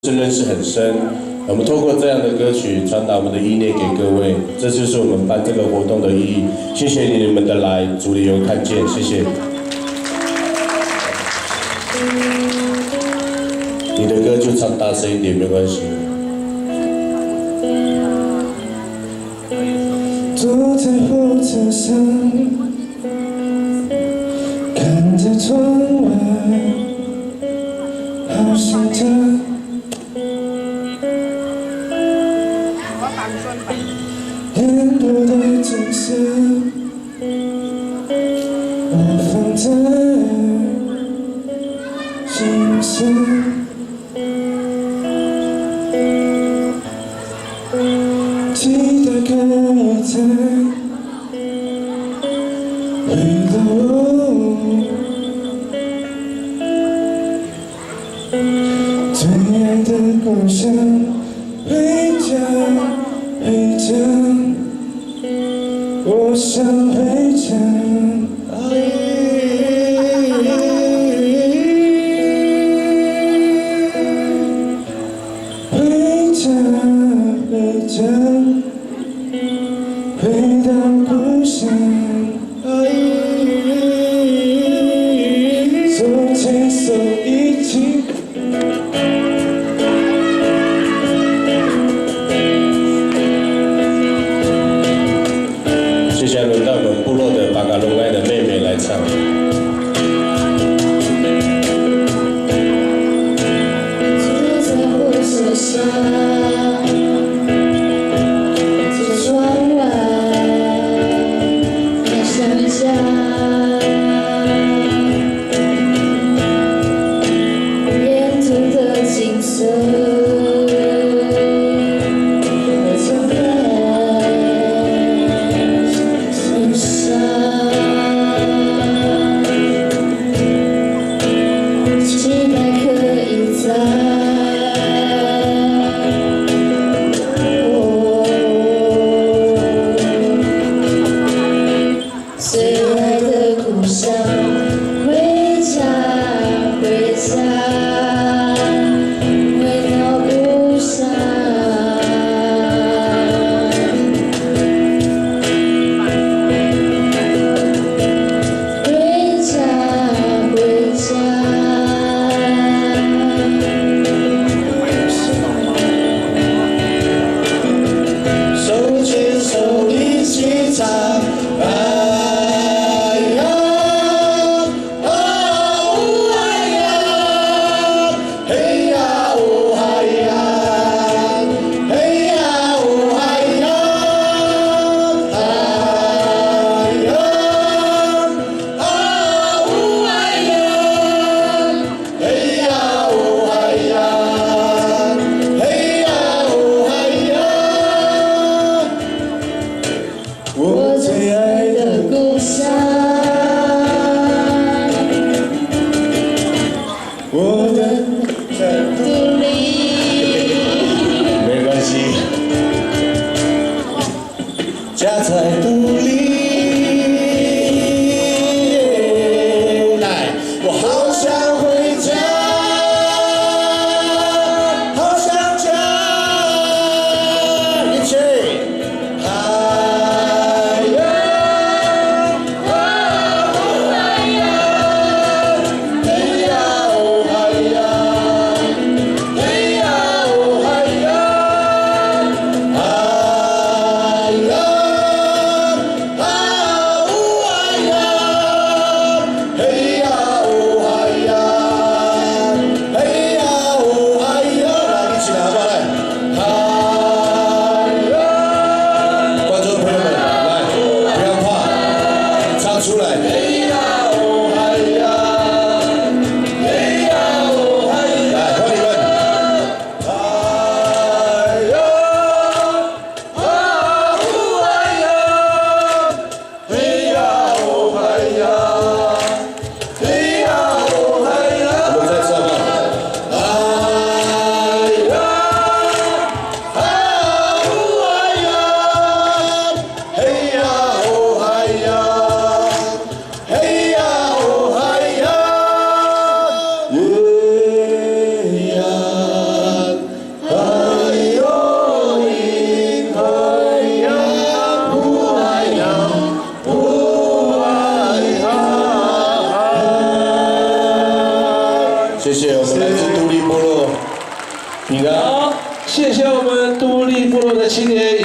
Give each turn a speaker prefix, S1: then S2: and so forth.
S1: 是认识很深。我们透过这样的歌曲传达我们的意念给各位，这就是我们办这个活动的意义。谢谢你们的来，主里有看见，谢谢。你的歌就唱大声一点，没关系。
S2: 坐在火车上，看着窗外，好想家。眼朵的景色，我放在心上。期待可以再回到我最爱的故乡，回家，回家，我想回家。回家，回家，回到故乡。手牵手一起。
S1: 接下来轮到我们部落的巴嘎隆爱的妹妹来唱。
S3: 坐在火车上，看窗外，好想家。沿途的景色。期待可以再
S1: 谢谢我们来自都历部落平安。
S2: 好，谢谢我们都历部落的青年。